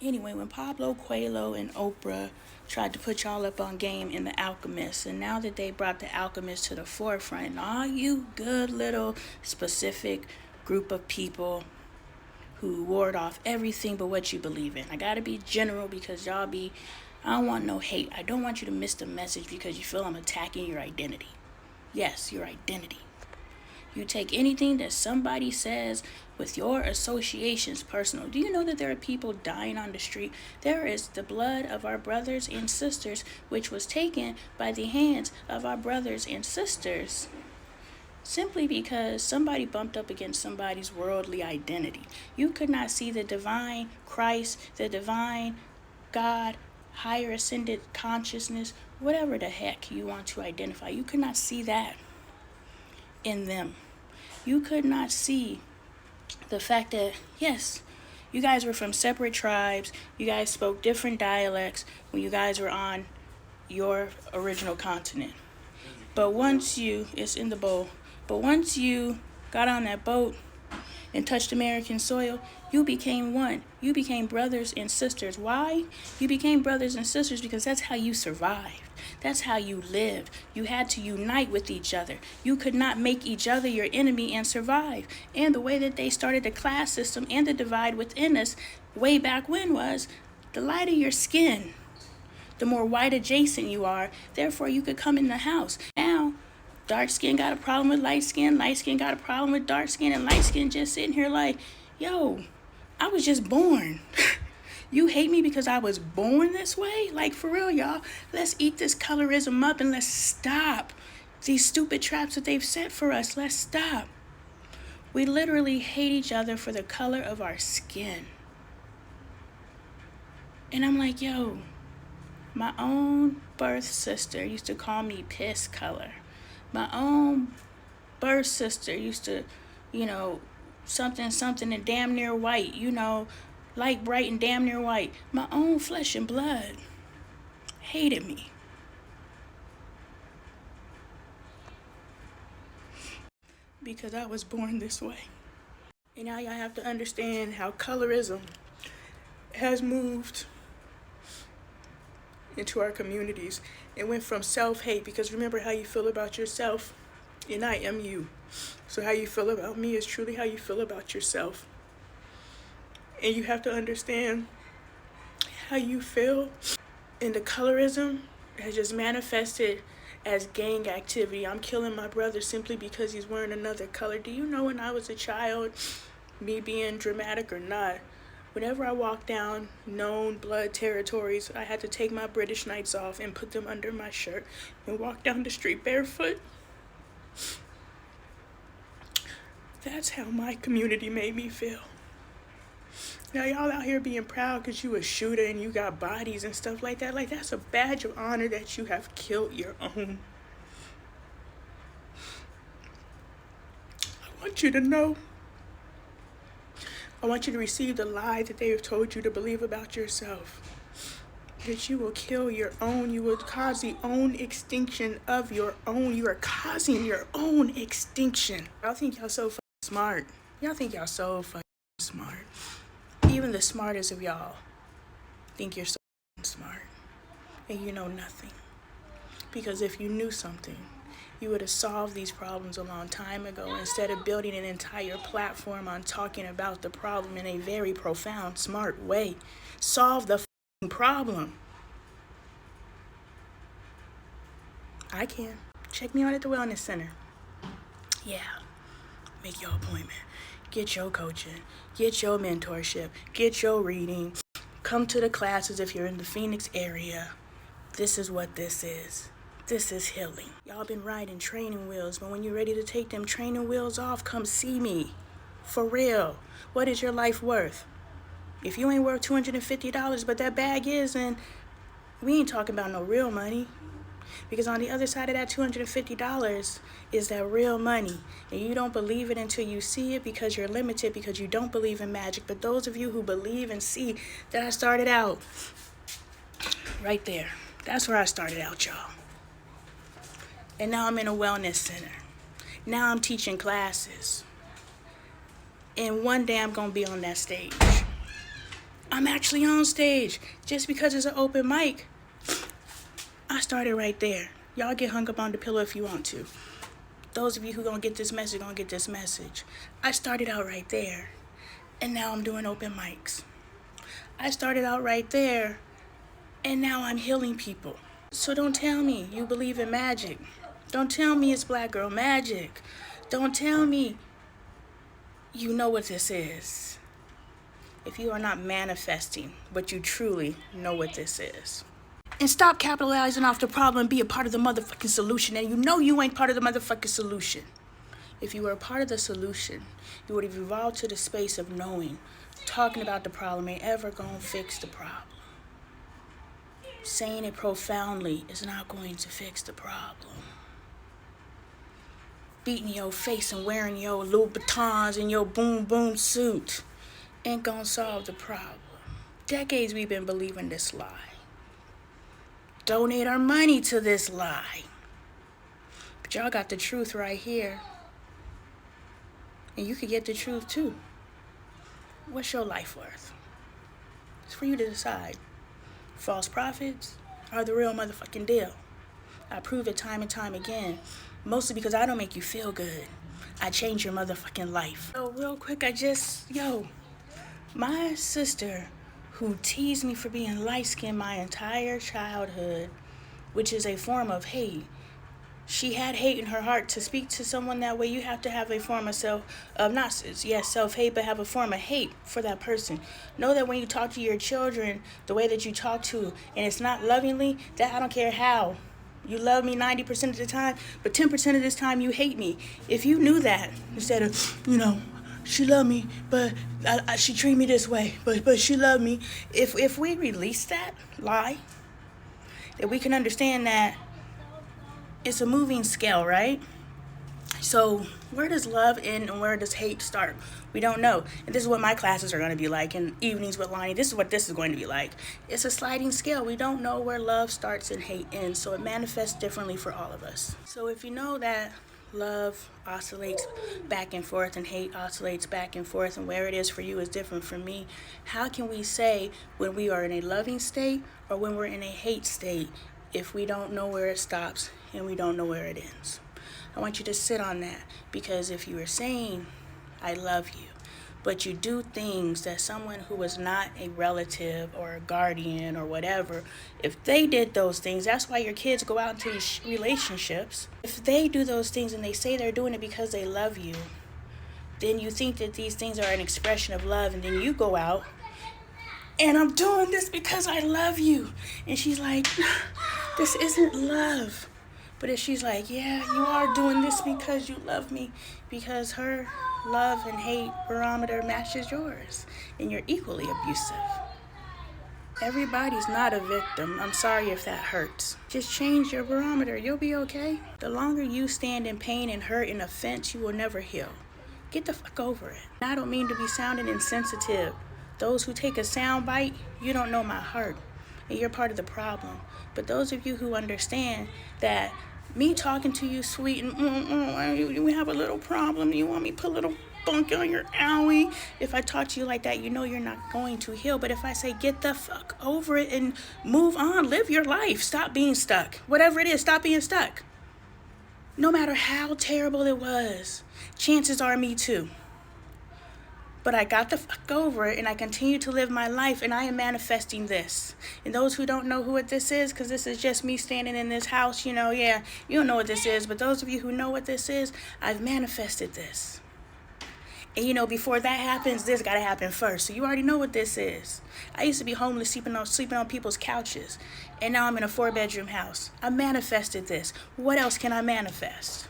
Anyway, when Pablo Coelho and Oprah tried to put y'all up on game in The Alchemist, and now that they brought The Alchemist to the forefront, and all you good little specific group of people who ward off everything but what you believe in. I gotta be general because I don't want no hate. I don't want you to miss the message because you feel I'm attacking your identity. Yes, your identity. You take anything that somebody says with your associations personal. Do you know that there are people dying on the street? There is the blood of our brothers and sisters, which was taken by the hands of our brothers and sisters simply because somebody bumped up against somebody's worldly identity. You could not see the divine Christ, the divine God, higher ascended consciousness, whatever the heck you want to identify. You could not see that in them. You could not see the fact that, yes, you guys were from separate tribes, you guys spoke different dialects when you guys were on your original continent. But once it's in the bowl, but once you got on that boat and touched American soil, you became one. You became brothers and sisters. Why? You became brothers and sisters because that's how you survived. That's how you lived. You had to unite with each other. You could not make each other your enemy and survive. And the way that they started the class system and the divide within us way back when was the lighter your skin, the more white adjacent you are, therefore you could come in the house. Now, dark skin got a problem with light skin got a problem with dark skin, and light skin just sitting here like, yo, I was just born. You hate me because I was born this way? Like, for real, y'all. Let's eat this colorism up and let's stop these stupid traps that they've set for us. Let's stop. We literally hate each other for the color of our skin. And I'm like, yo, my own birth sister used to call me piss color. My own birth sister used to, something and damn near white, light, bright, and damn near white. My own flesh and blood hated me. Because I was born this way. And now y'all have to understand how colorism has moved into our communities. It went from self-hate, because remember how you feel about yourself, and I am you. So how you feel about me is truly how you feel about yourself. And you have to understand how you feel. And the colorism has just manifested as gang activity. I'm killing my brother simply because he's wearing another color. Do you know when I was a child, me being dramatic or not, whenever I walked down known blood territories, I had to take my British Knights off and put them under my shirt and walk down the street barefoot? That's how my community made me feel. Now y'all out here being proud because you a shooter and you got bodies and stuff like that. Like, that's a badge of honor that you have killed your own. I want you to know. I want you to receive the lie that they have told you to believe about yourself. That you will kill your own. You will cause the own extinction of your own. You are causing your own extinction. Y'all think y'all so fucking smart. Y'all think y'all so fucking smart. Even the smartest of y'all think you're so smart, and you know nothing. Because if you knew something, you would have solved these problems a long time ago instead of building an entire platform on talking about the problem in a very profound, smart way. Solve the problem. I can. Check me out at the Wellness Center. Yeah. Make your appointment. Get your coaching, get your mentorship, get your reading. Come to the classes if you're in the Phoenix area. This is what this is. This is healing. Y'all been riding training wheels, but when you're ready to take them training wheels off, come see me. For real. What is your life worth? If you ain't worth $250, but that bag is, then we ain't talking about no real money. Because on the other side of that $250 is that real money. And you don't believe it until you see it because you're limited, because you don't believe in magic. But those of you who believe and see that I started out right there. That's where I started out, y'all. And now I'm in a wellness center. Now I'm teaching classes. And one day I'm going to be on that stage. I'm actually on stage. Just because it's an open mic, I started right there. Y'all get hung up on the pillow if you want to. Those of you who gonna get this message, gonna get this message. I started out right there, and now I'm doing open mics. I started out right there, and now I'm healing people. So don't tell me you believe in magic. Don't tell me it's black girl magic. Don't tell me you know what this is if you are not manifesting what you truly know what this is. And stop capitalizing off the problem and be a part of the motherfucking solution. And you know you ain't part of the motherfucking solution. If you were a part of the solution, you would have evolved to the space of knowing talking about the problem ain't ever gonna fix the problem. Saying it profoundly is not going to fix the problem. Beating your face and wearing your Louboutins and your boom boom suit ain't gonna solve the problem. Decades we've been believing this lie. Donate our money to this lie. But y'all got the truth right here. And you could get the truth too. What's your life worth? It's for you to decide. False prophets are the real motherfucking deal. I prove it time and time again. Mostly because I don't make you feel good. I change your motherfucking life. So real quick, my sister who teased me for being light-skinned my entire childhood, which is a form of hate. She had hate in her heart. To speak to someone that way, you have to have a form of self-hate, but have a form of hate for that person. Know that when you talk to your children, the way that you talk to, and it's not lovingly, that I don't care how. You love me 90% of the time, but 10% of this time you hate me. If you knew that, instead of, she loved me, but she treated me this way, but she loved me. If we release that lie, that we can understand that it's a moving scale, right? So where does love end and where does hate start? We don't know. And this is what my classes are going to be like. And evenings with Lonnie, this is what this is going to be like. It's a sliding scale. We don't know where love starts and hate ends. So it manifests differently for all of us. So if you know that love oscillates back and forth and hate oscillates back and forth, and where it is for you is different from me, how can we say when we are in a loving state or when we're in a hate state if we don't know where it stops and we don't know where it ends? I want you to sit on that, because if you are saying, I love you, but you do things that someone who is not a relative or a guardian or whatever, if they did those things, that's why your kids go out into these relationships. If they do those things and they say they're doing it because they love you, then you think that these things are an expression of love, and then you go out, and I'm doing this because I love you. And she's like, this isn't love. But if she's like, yeah, you are doing this because you love me, because her love and hate barometer matches yours, and you're equally abusive. Everybody's not a victim. I'm sorry if that hurts. Just change your barometer. You'll be okay. The longer you stand in pain and hurt and offense, you will never heal. Get the fuck over it. And I don't mean to be sounding insensitive. Those who take a sound bite, you don't know my heart, and you're part of the problem. But those of you who understand that me talking to you sweet and we have a little problem, you want me to put a little bunk on your owie. If I talk to you like that, you know you're not going to heal. But if I say get the fuck over it and move on, live your life, stop being stuck. Whatever it is, stop being stuck. No matter how terrible it was, chances are me too. But I got the fuck over it, and I continue to live my life, and I am manifesting this. And those who don't know what this is, because this is just me standing in this house, you don't know what this is. But those of you who know what this is, I've manifested this. And before that happens, this got to happen first. So you already know what this is. I used to be homeless, sleeping on people's couches. And now I'm in a 4-bedroom house. I manifested this. What else can I manifest?